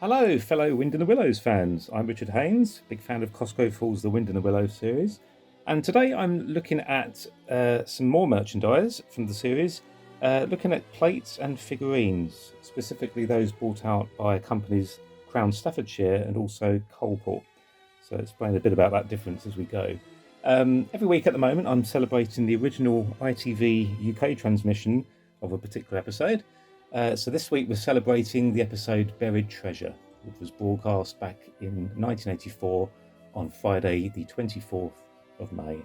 Hello, fellow Wind in the Willows fans. I'm Richard Haynes, big fan of Cosgrove Hall's The Wind in the Willows series. And today I'm looking at some more merchandise from the series, looking at plates and figurines, specifically those brought out by companies Crown Staffordshire and also Coalport. So explain a bit about that difference as we go. Every week at the moment I'm celebrating the original ITV UK transmission of a particular episode. So this week we're celebrating the episode Buried Treasure, which was broadcast back in 1984 on Friday the 24th of May.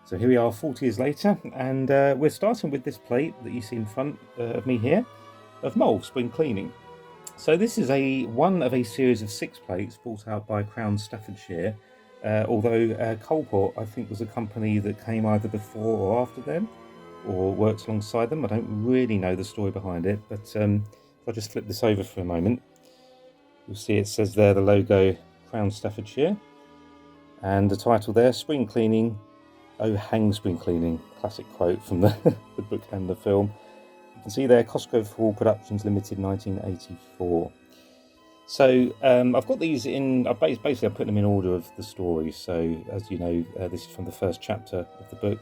So here we are 40 years later, and we're starting with this plate that you see in front of me here of Mole Spring Cleaning. So this is one of a series of 6 plates brought out by Crown Staffordshire, although Coalport I think was a company that came either before or after them, or works alongside them. I don't really know the story behind it, but if I just flip this over for a moment, you'll see it says there the logo Crown Staffordshire, and the title there, Spring Cleaning, Oh Hang Spring Cleaning, classic quote from the book and the film. You can see there Cosgrove Hall Productions Limited 1984. So I've got these in, basically I put them in order of the story. So as you know, this is from the first chapter of the book.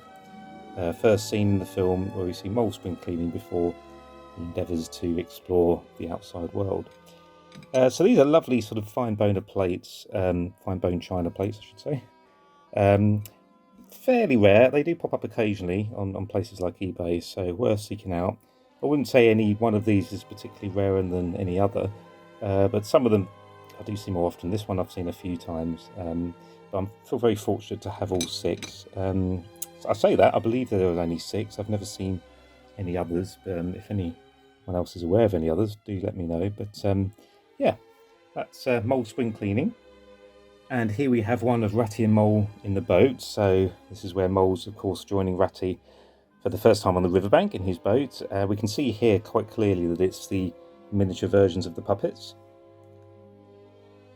First scene in the film where we see Mole Spring Cleaning before he endeavours to explore the outside world. So these are lovely sort of fine bone plates, fine bone china plates I should say. Fairly rare, they do pop up occasionally on places like eBay, so worth seeking out. I wouldn't say any one of these is particularly rarer than any other, but some of them I do see more often. This one I've seen a few times, but I feel very fortunate to have all 6. I say that, I believe there are only 6. I've never seen any others. If anyone else is aware of any others, do let me know. But yeah, that's Mole Spring Cleaning. And here we have one of Ratty and Mole in the boat. So this is where Mole's, of course, joining Ratty for the first time on the riverbank in his boat. We can see here quite clearly that it's the miniature versions of the puppets.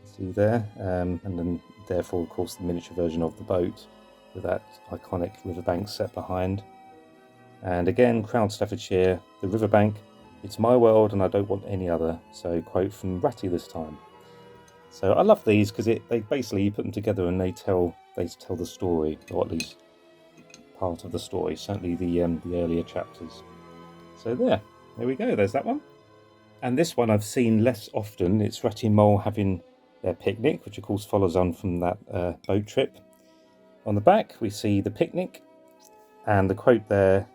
See there, and then therefore, of course, the miniature version of the boat, with that iconic riverbank set behind. And again, Crown Staffordshire, the riverbank, it's my world and I don't want any other. So quote from Ratty this time. So I love these because they basically, you put them together and they tell the story, or at least part of the story, certainly the earlier chapters. So there we go, there's that one. And this one I've seen less often. It's Ratty and Mole having their picnic, which of course follows on from that boat trip. On the back, we see the picnic, and the quote there,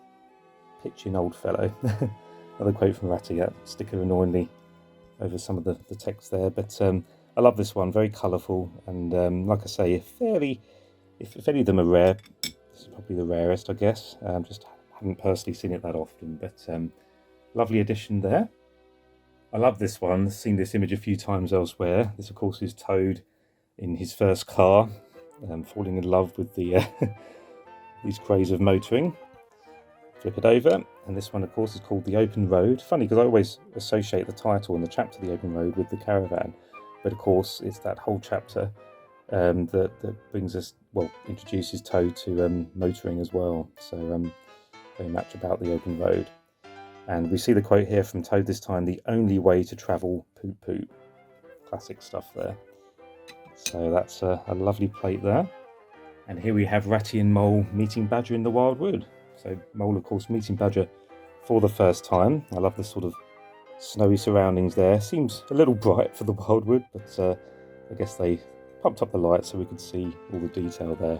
pitching old fellow. Another quote from Ratty, sticker annoyingly over some of the text there. But I love this one, very colourful, and like I say, if any of them are rare, this is probably the rarest, I guess. Just haven't personally seen it that often, but lovely addition there. I love this one, seen this image a few times elsewhere. This, of course, is Toad in his first car. Falling in love with the these craze of motoring. Flip it over, and this one of course is called The Open Road. Funny because I always associate the title and the chapter The Open Road with the caravan, but of course it's that whole chapter that brings us, well, introduces Toad to motoring as well. So very much about the open road. And we see the quote here from Toad this time, the only way to travel, poop poop. Classic stuff there. So that's a lovely plate there. And here we have Ratty and Mole meeting Badger in the Wild Wood. So Mole, of course, meeting Badger for the first time. I love the sort of snowy surroundings there. Seems a little bright for the Wildwood, but I guess they pumped up the lights so we could see all the detail there.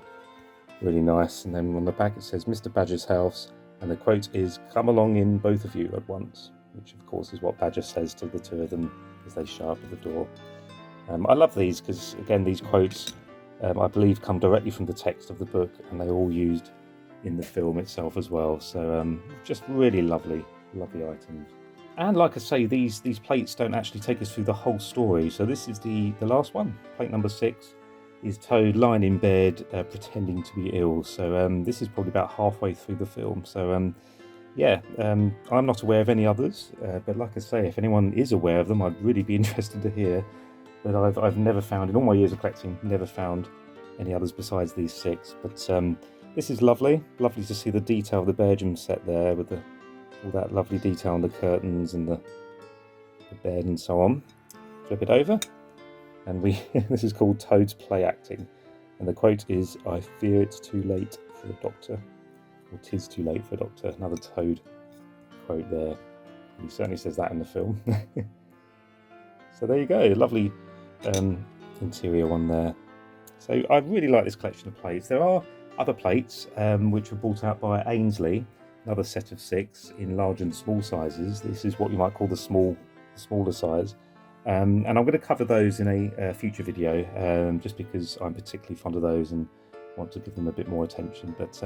Really nice. And then on the back it says Mr. Badger's house, and the quote is, "Come along in, both of you, at once," which of course is what Badger says to the two of them as they show up at the door. I love these because, again, these quotes, I believe, come directly from the text of the book, and they're all used in the film itself as well. So just really lovely items. And like I say, these plates don't actually take us through the whole story. So this is the last one. Plate number 6 is Toad lying in bed pretending to be ill. So this is probably about halfway through the film. So yeah, I'm not aware of any others, but like I say, if anyone is aware of them, I'd really be interested to hear. But I've never found, in all my years of collecting, never found any others besides these 6. But this is lovely to see the detail of the Belgium set there with all that lovely detail on the curtains and the bed and so on. flip it over, and this is called Toad's Play Acting, and the quote is, "I fear it's too late for a doctor," or "'tis too late for a doctor." Another Toad quote there. He certainly says that in the film. So there you go, lovely interior one there. So I really like this collection of plates. There are other plates which were brought out by Aynsley, another set of 6 in large and small sizes. This is what you might call the smaller size. And I'm going to cover those in a future video, just because I'm particularly fond of those and want to give them a bit more attention. But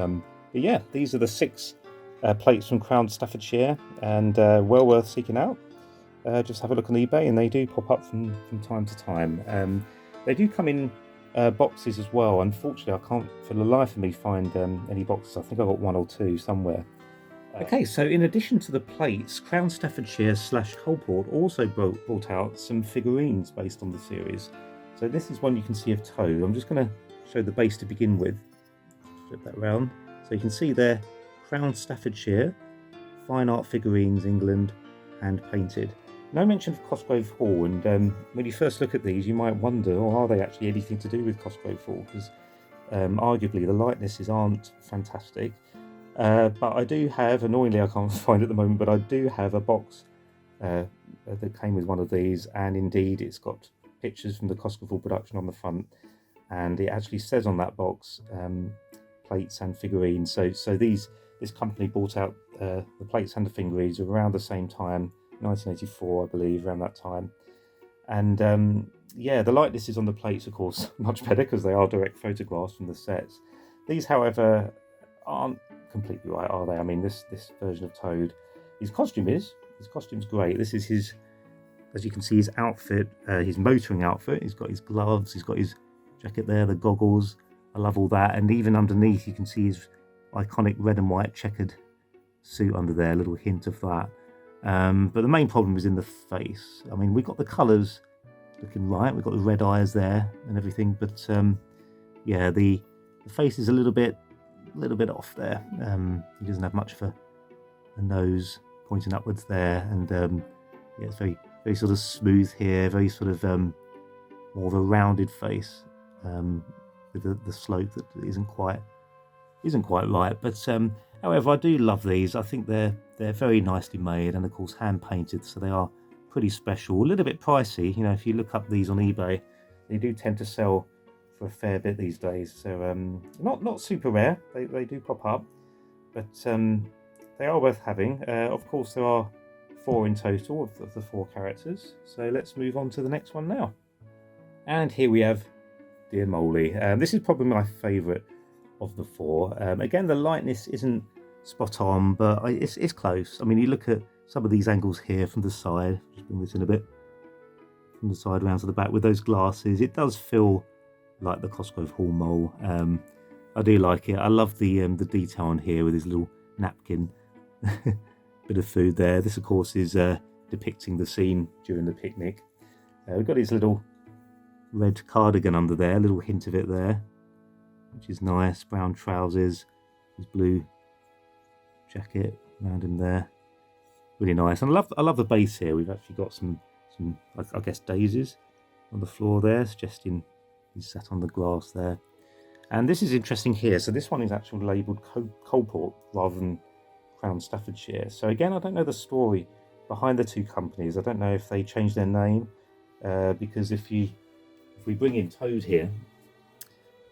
yeah, these are the 6 plates from Crown Staffordshire, and well worth seeking out. Just have a look on eBay, and they do pop up from time to time. They do come in boxes as well. Unfortunately, I can't for the life of me find any boxes. I think I've got 1 or 2 somewhere. Okay, so in addition to the plates, Crown Staffordshire / Coalport also brought out some figurines based on the series. So this is one you can see of Toad. I'm just going to show the base to begin with. Flip that round. So you can see there, Crown Staffordshire, Fine Art Figurines, England, hand painted. No mention of Cosgrove Hall, and when you first look at these, you might wonder, oh, are they actually anything to do with Cosgrove Hall? Because arguably the likenesses aren't fantastic. But I do have, annoyingly I can't find it at the moment, but I do have a box that came with one of these, and indeed it's got pictures from the Cosgrove Hall production on the front, and it actually says on that box plates and figurines. So this company bought out the plates and the figurines around the same time, 1984 I believe, around that time. And yeah, the likenesses on the plates, of course, much better because they are direct photographs from the sets. These, however, aren't completely right, are they? I mean, this version of Toad, his costume's great. This is his, as you can see, his outfit, his motoring outfit. He's got his gloves, he's got his jacket there, the goggles. I love all that. And even underneath you can see his iconic red and white checkered suit under there, a little hint of that. But the main problem is in the face. I mean, we've got the colours looking right, we've got the red eyes there and everything, but yeah, the face is a little bit off there. He doesn't have much of a nose pointing upwards there, and yeah, it's very sort of smooth here, very sort of more of a rounded face, with the slope that isn't quite right. But however, I do love these. I think they're very nicely made, and of course hand painted, so they are pretty special. A little bit pricey, you know, if you look up these on eBay, they do tend to sell for a fair bit these days. So not super rare. They do pop up, but they are worth having. Of course, there are 4 in total of the 4 characters. So let's move on to the next one now. And here we have Dear Moly. This is probably my favourite of the 4. Again, the lightness isn't spot on, but it's close. I mean, you look at some of these angles here from the side. Just bring this in a bit from the side around to the back with those glasses. It does feel like the Cosgrove Hall mole. I do like it. I love the detail on here with his little napkin. Bit of food there. This, of course, is depicting the scene during the picnic. We've got his little red cardigan under there, a little hint of it there, which is nice. Brown trousers, his blue jacket around him there, really nice. And I love the base here. We've actually got some I guess daisies on the floor there, suggesting he's sat on the grass there. And this is interesting here. So this one is actually labelled Coalport rather than Crown Staffordshire. So again, I don't know the story behind the 2 companies. I don't know if they changed their name, because if we bring in Toad here,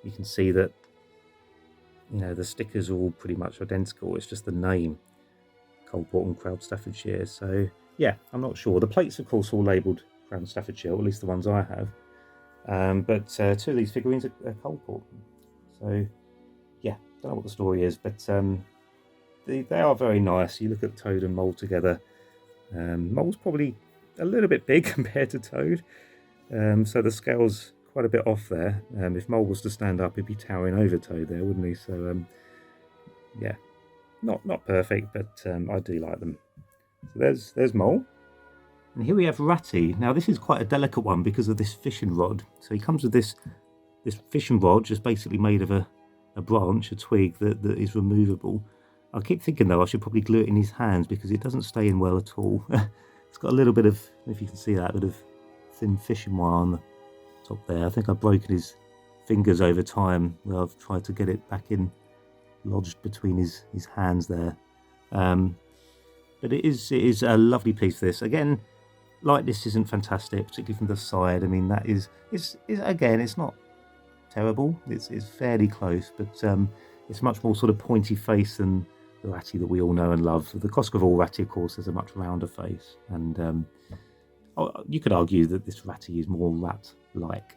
you can see that, you know, the stickers are all pretty much identical. It's just the name, Coalport and Crown Staffordshire. So yeah, I'm not sure. The plates, of course, all labelled Crown Staffordshire, or at least the ones I have. But 2 of these figurines are Coalport. So yeah, don't know what the story is, but they are very nice. You look at Toad and Mole together. Mole's probably a little bit big compared to Toad, so the scale's quite a bit off there. If Mole was to stand up, he'd be towering over Toad there, wouldn't he? So yeah, not perfect, but I do like them. So there's Mole. And here we have Ratty. Now this is quite a delicate one because of this fishing rod. So he comes with this fishing rod, just basically made of a branch, a twig that is removable. I keep thinking though I should probably glue it in his hands because it doesn't stay in well at all. It's got a little bit of, if you can see that, a bit of thin fishing wire on the top there. I think I've broken his fingers over time where I've tried to get it back in, lodged between his hands there. But it is a lovely piece, this. Again, lightness isn't fantastic, particularly from the side. I mean, that is again, it's not terrible. It's fairly close, but it's much more sort of pointy face than the Ratty that we all know and love. The Cosgrove Hall Ratty, of course, has a much rounder face, and you could argue that this Ratty is more rat-like,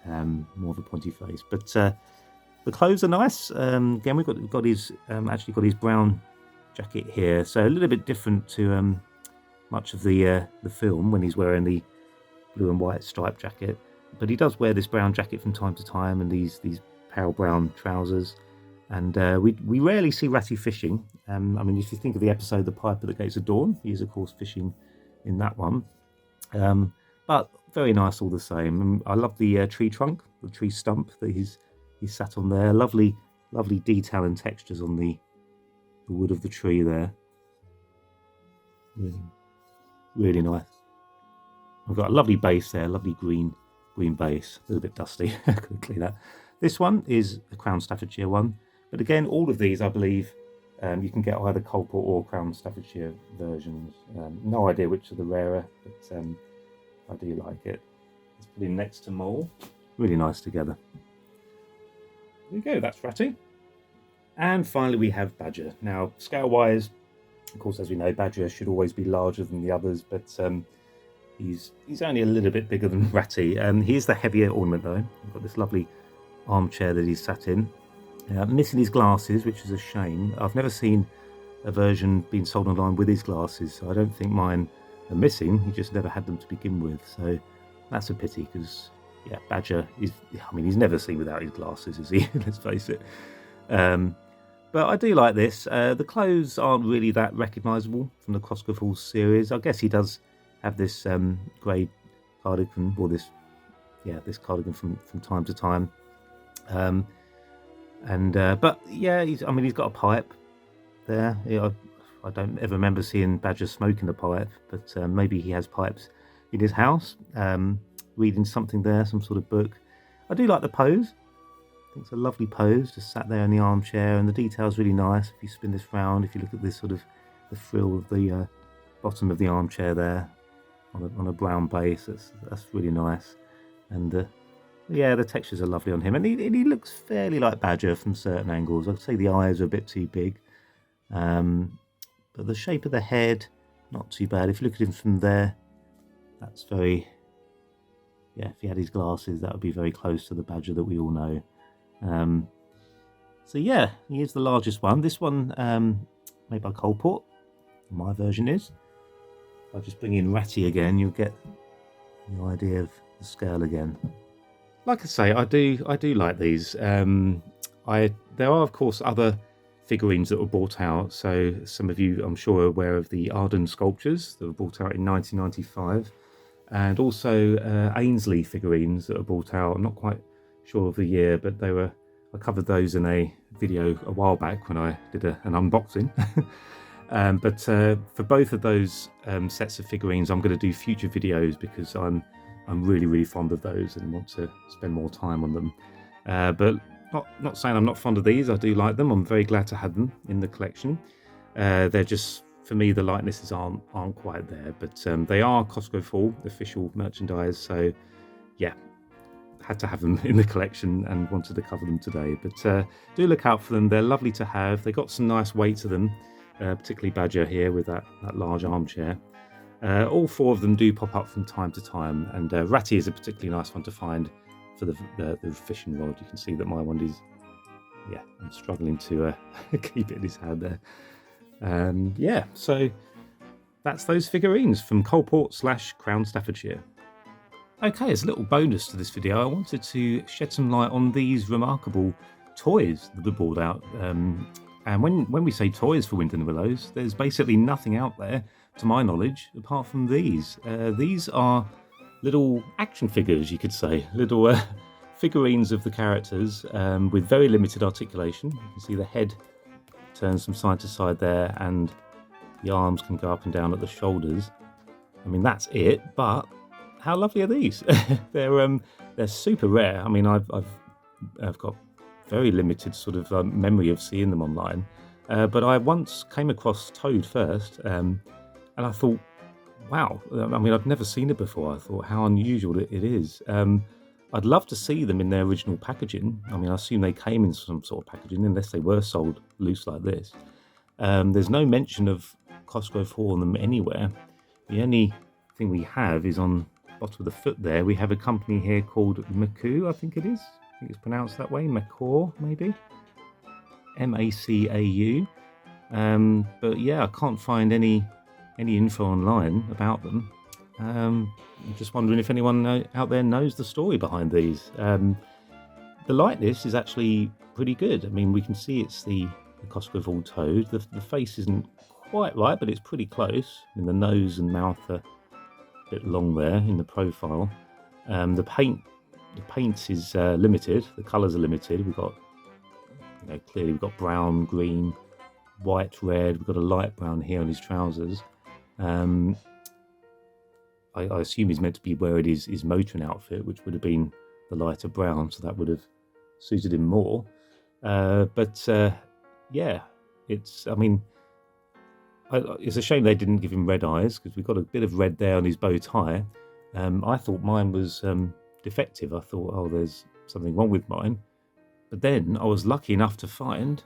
more of a pointy face. But the clothes are nice. Again, we've got his actually got his brown jacket here, so a little bit different to much of the film when he's wearing the blue and white striped jacket. But he does wear this brown jacket from time to time, and these pale brown trousers. And we rarely see Ratty fishing. I mean, if you think of the episode The Piper at the Gates of Dawn, he is, of course, fishing in that one. But very nice all the same. And I love the tree trunk, the tree stump that he's sat on there. Lovely detail and textures on the wood of the tree there. Really nice. I've got a lovely base there, lovely green base. A little bit dusty. Could clean that. This one is the Crown Staffordshire one. But again, all of these, I believe, you can get either Coalport or Crown Staffordshire versions. No idea which are the rarer, but I do like it. Let's put him next to Mole. Really nice together. There we go, that's Ratty. And finally we have Badger. Now, scale-wise, of course, as we know, Badger should always be larger than the others, but he's only a little bit bigger than Ratty. He is the heavier ornament, though. We've got this lovely armchair that he's sat in. Missing his glasses, which is a shame. I've never seen a version being sold online with his glasses, so I don't think mine are missing. He just never had them to begin with, so that's a pity, because yeah, Badger is, I mean, he's never seen without his glasses, is he? Let's face it. But I do like this. The clothes aren't really that recognisable from the Cosgrove Hall series. I guess he does have this grey cardigan, or this cardigan from time to time. But yeah, he's got a pipe there. I don't ever remember seeing Badger smoking a pipe, but maybe he has pipes in his house, reading something there, some sort of book. I do like the pose. I think it's a lovely pose, just sat there in the armchair, and the detail's really nice. If you spin this round, if you look at this sort of the frill of the bottom of the armchair there on a brown base, that's really nice. And yeah, the textures are lovely on him, and he looks fairly like Badger from certain angles. I'd say the eyes are a bit too big, but the shape of the head, not too bad. If you look at him from there, that's very, yeah, if he had his glasses, that would be very close to the Badger that we all know. So yeah, he is the largest one. This one made by Coalport, my version is. If I just bring in Ratty again, you'll get the idea of the scale again. Like I say, I do like these. There are, of course, other figurines that were brought out. So some of you, I'm sure, are aware of the Arden Sculptures that were brought out in 1995, and also Aynsley figurines that were brought out. I'm not quite sure of the year, but I covered those in a video a while back when I did an unboxing. But for both of those sets of figurines, I'm going to do future videos because I'm really fond of those and want to spend more time on them. But not saying I'm not fond of these. I do like them. I'm very glad to have them in the collection. They're just, for me, the likenesses aren't quite there, but they are Cosgrove Hall official merchandise. So yeah, had to have them in the collection and wanted to cover them today. But do look out for them. They're lovely to have. They got some nice weight to them, particularly Badger here with that large armchair. All four of them do pop up from time to time, and Ratty is a particularly nice one to find for the fishing rod. You can see that my one is, yeah, I'm struggling to keep it in his hand there. Yeah, so that's those figurines from Coalport / Crown Staffordshire. Okay, as a little bonus to this video, I wanted to shed some light on these remarkable toys that were brought out. And when we say toys for Wind and Willows, there's basically nothing out there, to my knowledge, apart from these. These are little action figures, you could say. Little figurines of the characters with very limited articulation. You can see the head turns from side to side there, and the arms can go up and down at the shoulders. I mean, that's it, but how lovely are these? They're super rare. I mean, I've got very limited sort of memory of seeing them online, but I once came across Toad first, and I thought, wow. I mean, I've never seen it before. I thought how unusual it is. I'd love to see them in their original packaging. I mean, I assume they came in some sort of packaging, unless they were sold loose like this. There's no mention of Cosgrove Hall on them anywhere. The only thing we have is on the bottom of the foot there. We have a company here called Macau, I think it is. I think it's pronounced that way. Macau, maybe. Macau. But yeah, I can't find any info online about them. I'm just wondering if anyone out there knows the story behind these. The likeness is actually pretty good. I mean, we can see it's the Cosgrove Hall toad. The face isn't quite right, but it's pretty close. I mean, the nose and mouth are a bit long there in the profile. The paint is limited. The colours are limited. We've got, clearly we've got brown, green, white, red. We've got a light brown here on his trousers. I assume he's meant to be wearing his motoring outfit, which would have been the lighter brown, so that would have suited him more. Yeah, it's a shame they didn't give him red eyes, because we've got a bit of red there on his bow tie. I thought mine was defective. I thought, oh, there's something wrong with mine. But then I was lucky enough to find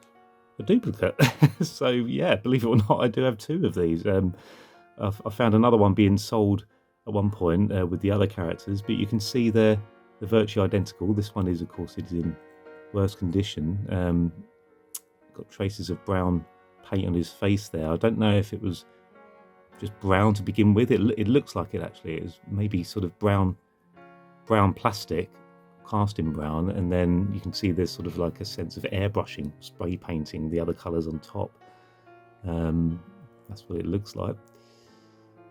a duplicate. So yeah, believe it or not, I do have two of these. I found another one being sold at one point with the other characters, but you can see they're virtually identical. This one is, of course, it is in worse condition. Got traces of brown paint on his face there. I don't know if it was just brown to begin with. It looks like it actually is maybe sort of brown plastic cast in brown, and then you can see there's sort of like a sense of airbrushing, spray painting the other colours on top. That's what it looks like.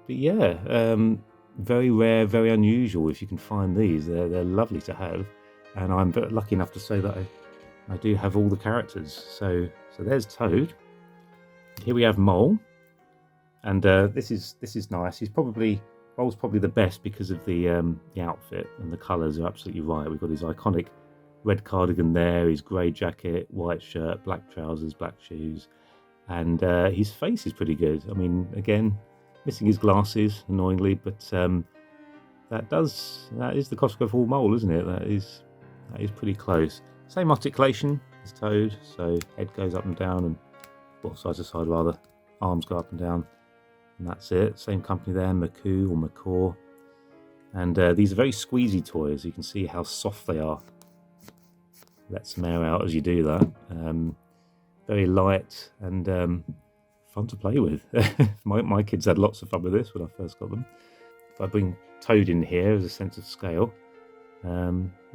But yeah, very rare, very unusual. If you can find these, they're lovely to have, and I'm lucky enough to say that I do have all the characters. So there's Toad. Here we have Mole, and this is nice. Mole's probably the best because of the outfit, and the colours are absolutely right. We've got his iconic red cardigan there, his grey jacket, white shirt, black trousers, black shoes, and his face is pretty good. I mean, again, missing his glasses, annoyingly, but that is the Cosgrove Hall mole, isn't it? That is pretty close. Same articulation as Toad, so head goes up and down, and side to side rather, arms go up and down, and that's it. Same company there, Macau or Macaw, and these are very squeezy toys. You can see how soft they are. Let some air out as you do that. Very light and fun to play with. My kids had lots of fun with this when I first got them. If I bring Toad in here as a sense of scale,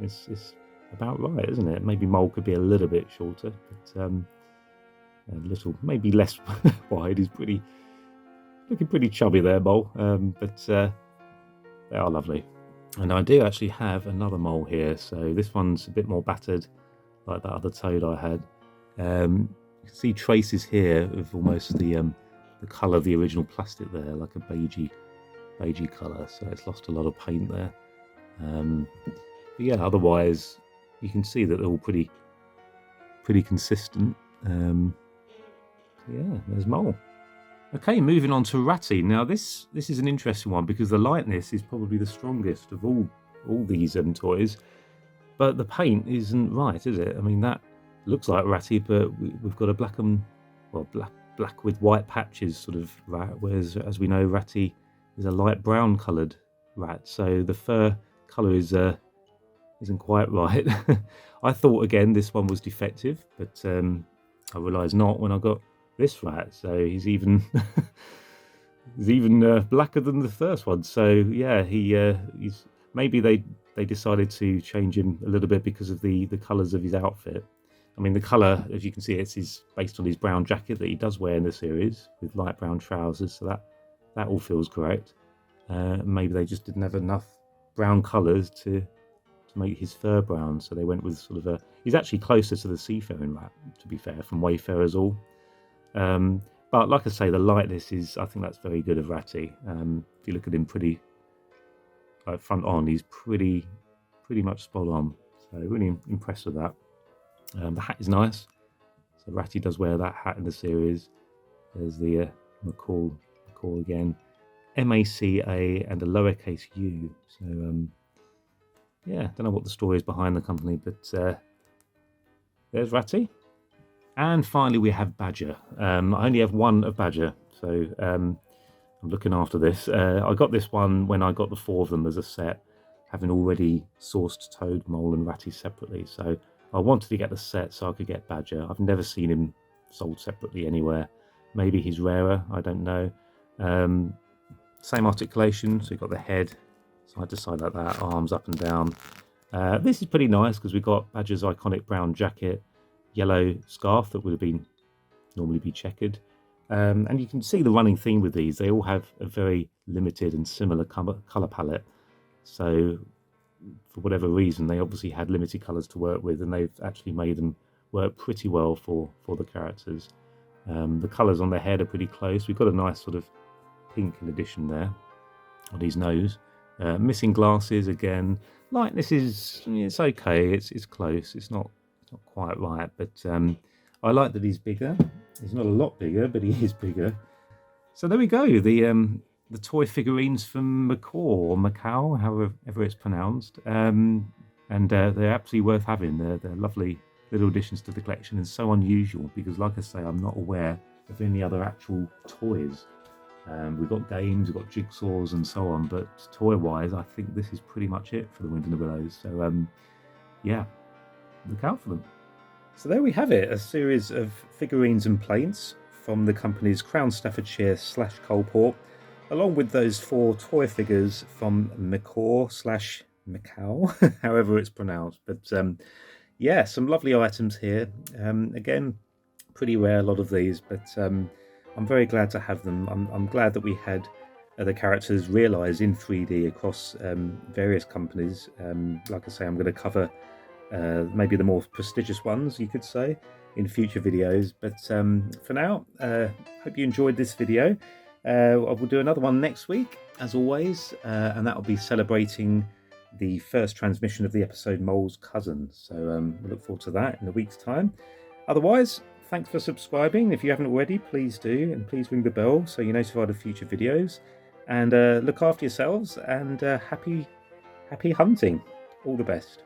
it's about right, isn't it? Maybe Mole could be a little bit shorter, but a little, maybe less wide. He's looking pretty chubby there, Mole. But they are lovely. And I do actually have another Mole here, so this one's a bit more battered, like that other Toad I had. You can see traces here of almost the colour of the original plastic there, like a beigey colour, so it's lost a lot of paint there. But yeah, otherwise you can see that they're all pretty consistent. Yeah, there's Mole. Okay, moving on to Ratty. Now this is an interesting one because the lightness is probably the strongest of all these toys, but the paint isn't right, is it? I mean, that looks like Ratty, but we've got a black with white patches sort of rat, whereas as we know, Ratty is a light brown coloured rat, so the fur colour isn't quite right. I thought again this one was defective, but I realised not when I got this rat. So he's even blacker than the first one. So yeah, he's maybe they decided to change him a little bit because of the colours of his outfit. I mean, the colour, as you can see, it's based on his brown jacket that he does wear in the series with light brown trousers. So that all feels correct. Maybe they just didn't have enough brown colours to make his fur brown, so they went with sort of he's actually closer to the seafaring rat, to be fair, from Wayfarers All. But like I say, the lightness I think that's very good of Ratty. If you look at him pretty like front on, he's pretty much spot on. So really impressed with that. The hat is nice. So Ratty does wear that hat in the series. There's the Macau again. MACA and a lowercase u. So yeah, don't know what the story is behind the company, but there's Ratty. And finally we have Badger. I only have one of Badger, so I'm looking after this. I got this one when I got the 4 of them as a set, having already sourced Toad, Mole and Ratty separately. So I wanted to get the set so I could get Badger. I've never seen him sold separately anywhere. Maybe he's rarer, I don't know. Same articulation, so you've got the head side to side like that, arms up and down. This is pretty nice because we've got Badger's iconic brown jacket, yellow scarf that would have been normally be checkered. And you can see the running theme with these. They all have a very limited and similar colour palette. So for whatever reason, they obviously had limited colours to work with, and they've actually made them work pretty well for the characters. The colours on their head are pretty close. We've got a nice sort of pink in addition there on his nose. Missing glasses again. Lightness is, it's okay. It's close. It's not quite right, but I like that he's bigger. He's not a lot bigger, but he is bigger. So there we go. The toy figurines from Macau, however it's pronounced, and they're absolutely worth having. They're lovely little additions to the collection, and so unusual because, like I say, I'm not aware of any other actual toys. We've got games, we've got jigsaws and so on, but toy-wise, I think this is pretty much it for the Wind and the Willows. So yeah, look out for them. So there we have it, a series of figurines and plates from the company's Crown Staffordshire / Coalport, along with those 4 toy figures from Macau / Macau, however it's pronounced. But yeah, some lovely items here. Again, pretty rare, a lot of these, but I'm very glad to have them. I'm glad that we had the characters realised in 3D across various companies. Like I say, I'm going to cover maybe the more prestigious ones, you could say, in future videos. But for now, hope you enjoyed this video. I will do another one next week, as always, and that will be celebrating the first transmission of the episode Mole's Cousin. So we look forward to that in a week's time. Otherwise, thanks for subscribing. If you haven't already, please do, and please ring the bell so you're notified of future videos. And look after yourselves, and happy hunting. All the best.